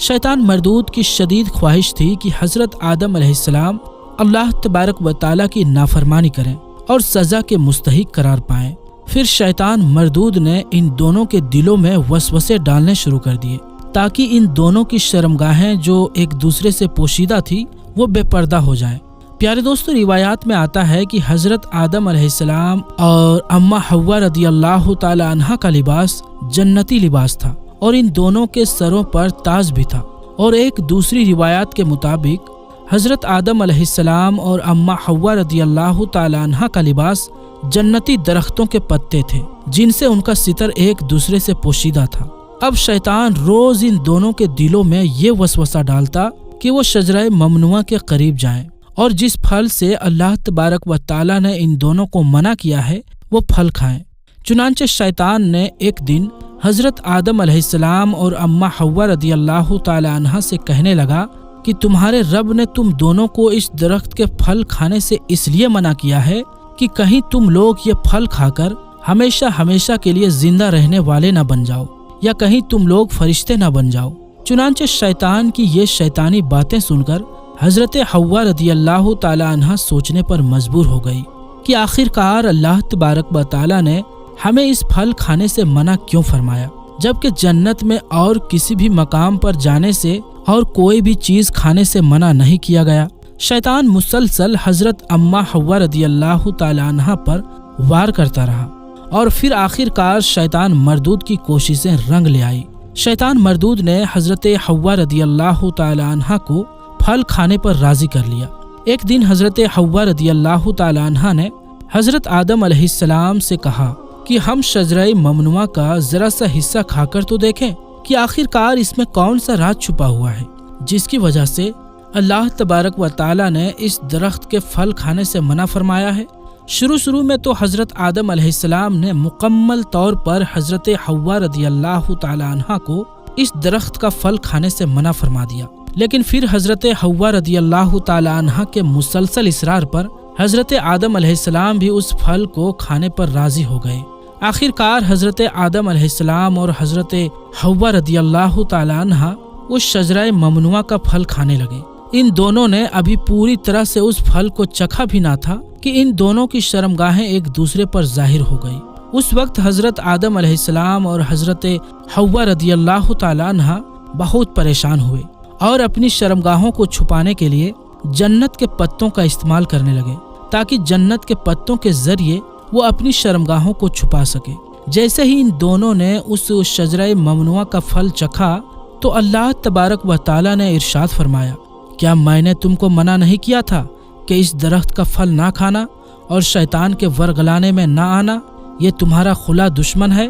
شیطان مردود کی شدید خواہش تھی کہ حضرت آدم علیہ السلام اللہ تبارک و تعالیٰ کی نافرمانی کریں اور سزا کے مستحق قرار پائیں۔ پھر شیطان مردود نے ان دونوں کے دلوں میں وسوسے ڈالنے شروع کر دیے تاکہ ان دونوں کی شرمگاہیں جو ایک دوسرے سے پوشیدہ تھی وہ بے پردہ ہو جائیں۔ پیارے دوستو، روایات میں آتا ہے کہ حضرت آدم علیہ السلام اور اماں حوا رضی اللہ تعالی عنہا کا لباس جنتی لباس تھا اور ان دونوں کے سروں پر تاج بھی تھا، اور ایک دوسری روایات کے مطابق حضرت آدم علیہ السلام اور اماں حوا رضی اللہ تعالی عنہا کا لباس جنتی درختوں کے پتے تھے جن سے ان کا ستر ایک دوسرے سے پوشیدہ تھا۔ اب شیطان روز ان دونوں کے دلوں میں یہ وسوسہ ڈالتا کہ وہ شجرہ ممنوعہ کے قریب جائیں اور جس پھل سے اللہ تبارک و تعالیٰ نے ان دونوں کو منع کیا ہے وہ پھل کھائیں۔ چنانچہ شیطان نے ایک دن حضرت آدم علیہ السلام اور اماں حوا رضی اللہ تعالی عنہا سے کہنے لگا کہ تمہارے رب نے تم دونوں کو اس درخت کے پھل کھانے سے اس لیے منع کیا ہے کہ کہیں تم لوگ یہ پھل کھا کر ہمیشہ ہمیشہ کے لیے زندہ رہنے والے نہ بن جاؤ، یا کہیں تم لوگ فرشتے نہ بن جاؤ۔ چنانچہ شیطان کی یہ شیطانی باتیں سن کر حضرت حوا رضی اللہ تعالی عنہا سوچنے پر مجبور ہو گئی کہ آخر کار اللہ تبارک و تعالی نے ہمیں اس پھل کھانے سے منع کیوں فرمایا، جبکہ جنت میں اور کسی بھی مقام پر جانے سے اور کوئی بھی چیز کھانے سے منع نہیں کیا گیا۔ شیطان مسلسل حضرت اماں حوا رضی اللہ تعالی عنہا پر وار کرتا رہا اور پھر آخر کار شیطان مردود کی کوششیں رنگ لے آئی۔ شیطان مردود نے حضرت حوا رضی اللہ تعالی عنہا کو پھل کھانے پر راضی کر لیا۔ ایک دن حضرت حوا رضی اللہ تعالی عنہا نے حضرت آدم علیہ السلام سے کہا کہ ہم شجرہ ممنوعہ کا ذرا سا حصہ کھا کر تو دیکھیں کہ آخر کار اس میں کون سا راز چھپا ہوا ہے جس کی وجہ سے اللہ تبارک و تعالی نے اس درخت کے پھل کھانے سے منع فرمایا ہے۔ شروع میں تو حضرت آدم علیہ السلام نے مکمل طور پر حضرت حوا رضی اللہ تعالی عنہا کو اس درخت کا پھل کھانے سے منع فرما دیا، لیکن پھر حضرت حوا رضی اللہ تعالی عنہا کے مسلسل اصرار پر حضرت آدم علیہ السلام بھی اس پھل کو کھانے پر راضی ہو گئے۔ آخر کار حضرت آدم علیہ السلام اور حضرت حوا رضی اللہ تعالی عنہا اس شجرہ ممنوعہ کا پھل کھانے لگے۔ ان دونوں نے ابھی پوری طرح سے اس پھل کو چکھا بھی نہ تھا کہ ان دونوں کی شرمگاہیں ایک دوسرے پر ظاہر ہو گئی۔ اس وقت حضرت آدم علیہ السلام اور حضرت حوا رضی اللہ تعالی عنہا بہت پریشان ہوئے اور اپنی شرمگاہوں کو چھپانے کے لیے جنت کے پتوں کا استعمال کرنے لگے تاکہ جنت کے پتوں کے ذریعے وہ اپنی شرمگاہوں کو چھپا سکے۔ جیسے ہی ان دونوں نے اس شجرہ ممنوعہ کا پھل چکھا تو اللہ تبارک و تعالی نے ارشاد فرمایا، کیا میں نے تم کو منع نہیں کیا تھا کہ اس درخت کا پھل نہ کھانا اور شیطان کے ورگلانے میں نہ آنا؟ یہ تمہارا خلا دشمن ہے۔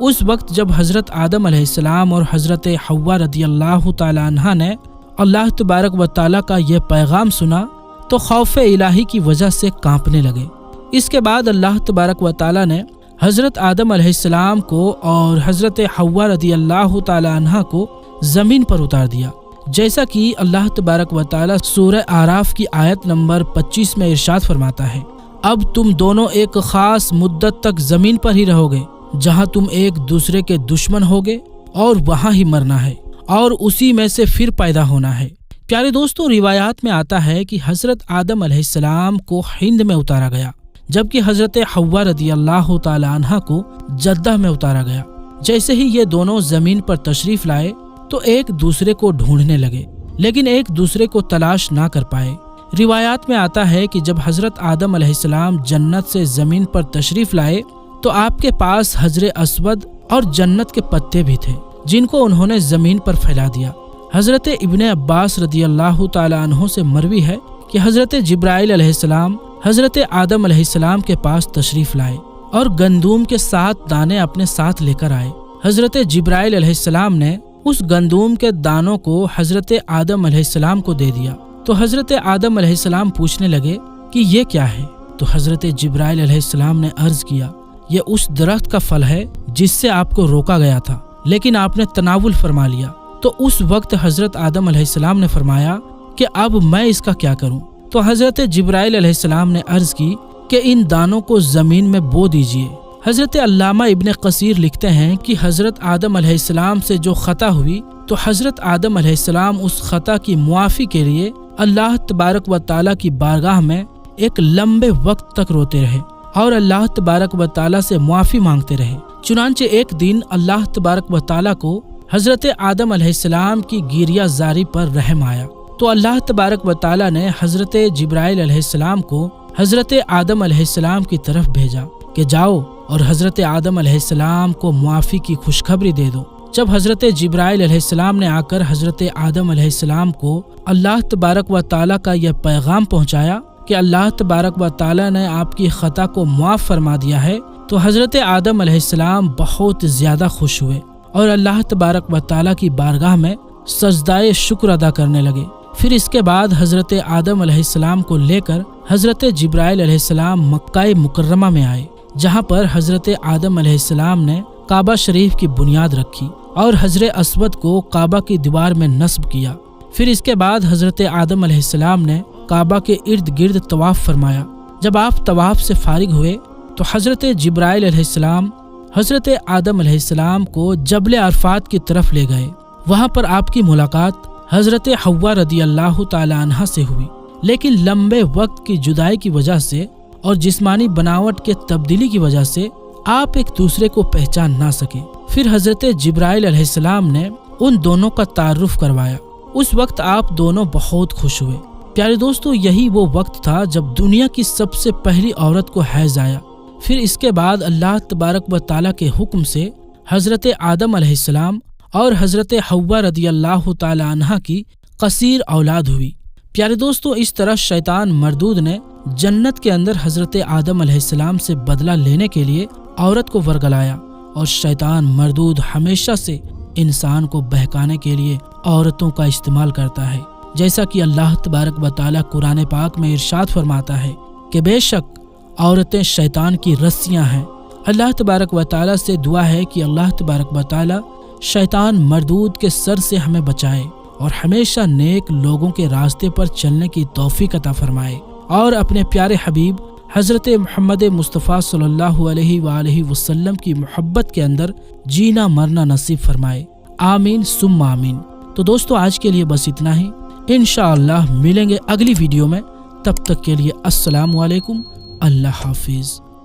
اس وقت جب حضرت آدم علیہ السلام اور حضرت حوا رضی اللہ تعالی عنہا نے اللہ تبارک و تعالی کا یہ پیغام سنا تو خوف الہی کی وجہ سے کانپنے لگے۔ اس کے بعد اللہ تبارک و تعالی نے حضرت آدم علیہ السلام کو اور حضرت حوا رضی اللہ تعالی عنہا کو زمین پر اتار دیا، جیسا کہ اللہ تبارک و تعالی سورہ اعراف کی آیت نمبر 25 میں ارشاد فرماتا ہے، اب تم دونوں ایک خاص مدت تک زمین پر ہی رہو گے جہاں تم ایک دوسرے کے دشمن ہوگے اور وہاں ہی مرنا ہے اور اسی میں سے پھر پیدا ہونا ہے۔ پیارے دوستوں، روایات میں آتا ہے کہ حضرت آدم علیہ السلام کو ہند میں اتارا گیا جبکہ حضرت حوا رضی اللہ تعالی عنہا کو جدہ میں اتارا گیا۔ جیسے ہی یہ دونوں زمین پر تشریف لائے تو ایک دوسرے کو ڈھونڈنے لگے لیکن ایک دوسرے کو تلاش نہ کر پائے۔ روایات میں آتا ہے کہ جب حضرت آدم علیہ السلام جنت سے زمین پر تشریف لائے تو آپ کے پاس حجر اسود اور جنت کے پتے بھی تھے جن کو انہوں نے زمین پر پھیلا دیا۔ حضرت ابن عباس رضی اللہ تعالی عنہ سے مروی ہے کہ حضرت جبرائیل علیہ السلام حضرت آدم علیہ السلام کے پاس تشریف لائے اور گندم کے 7 دانے اپنے ساتھ لے کر آئے۔ حضرت جبرائیل علیہ السلام نے اس گندم کے دانوں کو حضرت آدم علیہ السلام کو دے دیا تو حضرت آدم علیہ السلام پوچھنے لگے کہ یہ کیا ہے؟ تو حضرت جبرائیل علیہ السلام نے عرض کیا، یہ اس درخت کا پھل ہے جس سے آپ کو روکا گیا تھا لیکن آپ نے تناول فرما لیا۔ تو اس وقت حضرت آدم علیہ السلام نے فرمایا کہ اب میں اس کا کیا کروں؟ تو حضرت جبرائیل علیہ السلام نے عرض کی کہ ان دانوں کو زمین میں بو دیجئے۔ حضرت علامہ ابن قصیر لکھتے ہیں کہ حضرت آدم علیہ السلام سے جو خطا ہوئی تو حضرت آدم علیہ السلام اس خطا کی معافی کے لیے اللہ تبارک و تعالیٰ کی بارگاہ میں ایک لمبے وقت تک روتے رہے اور اللہ تبارک و تعالیٰ سے معافی مانگتے رہے۔ چنانچہ ایک دن اللہ تبارک و تعالیٰ کو حضرت آدم علیہ السلام کی گریہ زاری پر رحم آیا، تو اللہ تبارک و تعالیٰ نے حضرت جبرائیل علیہ السلام کو حضرت آدم علیہ السلام کی طرف بھیجا کہ جاؤ اور حضرت آدم علیہ السلام کو معافی کی خوشخبری دے دو۔ جب حضرت جبرائیل علیہ السلام نے آ کر حضرت آدم علیہ السلام کو اللہ تبارک و تعالیٰ کا یہ پیغام پہنچایا کہ اللہ تبارک و تعالیٰ نے آپ کی خطا کو معاف فرما دیا ہے، تو حضرت آدم علیہ السلام بہت زیادہ خوش ہوئے اور اللہ تبارک و تعالیٰ کی بارگاہ میں سجدائے شکر ادا کرنے لگے۔ پھر اس کے بعد حضرت آدم علیہ السلام کو لے کر حضرت جبرائیل علیہ السلام مکہ مکرمہ میں آئے، جہاں پر حضرت آدم علیہ السلام نے کعبہ شریف کی بنیاد رکھی اور حجر اسود کو کعبہ کی دیوار میں نصب کیا۔ پھر اس کے بعد حضرت آدم علیہ السلام نے کعبہ کے ارد گرد طواف فرمایا۔ جب آپ طواف سے فارغ ہوئے تو حضرت جبرائیل علیہ السلام حضرت آدم علیہ السلام کو جبل عرفات کی طرف لے گئے۔ وہاں پر آپ کی ملاقات حضرت حوا رضی اللہ تعالی عنہا سے ہوئی، لیکن لمبے وقت کی جدائی کی وجہ سے اور جسمانی بناوٹ کے تبدیلی کی وجہ سے آپ ایک دوسرے کو پہچان نہ سکے۔ پھر حضرت جبرائیل علیہ السلام نے ان دونوں کا تعارف کروایا۔ اس وقت آپ دونوں بہت خوش ہوئے۔ پیارے دوستو، یہی وہ وقت تھا جب دنیا کی سب سے پہلی عورت کو حیض آیا۔ پھر اس کے بعد اللہ تبارک و تعالیٰ کے حکم سے حضرت آدم علیہ السلام اور حضرت حوا رضی اللہ تعالی عنہا کی قصیر اولاد ہوئی۔ پیارے دوستو، اس طرح شیطان مردود نے جنت کے اندر حضرت آدم علیہ السلام سے بدلہ لینے کے لیے عورت کو ورگلایا، اور شیطان مردود ہمیشہ سے انسان کو بہکانے کے لیے عورتوں کا استعمال کرتا ہے، جیسا کہ اللہ تبارک و تعالیٰ قرآن پاک میں ارشاد فرماتا ہے کہ بے شک عورتیں شیطان کی رسیاں ہیں۔ اللہ تبارک و تعالیٰ سے دعا ہے کہ اللہ تبارک و تعالیٰ شیطان مردود کے سر سے ہمیں بچائے اور ہمیشہ نیک لوگوں کے راستے پر چلنے کی توفیق عطا فرمائے، اور اپنے پیارے حبیب حضرت محمد مصطفیٰ صلی اللہ علیہ وآلہ وسلم کی محبت کے اندر جینا مرنا نصیب فرمائے۔ آمین ثم آمین۔ تو دوستو، آج کے لیے بس اتنا ہی۔ انشاءاللہ ملیں گے اگلی ویڈیو میں، تب تک کے لیے السلام علیکم، اللہ حافظ۔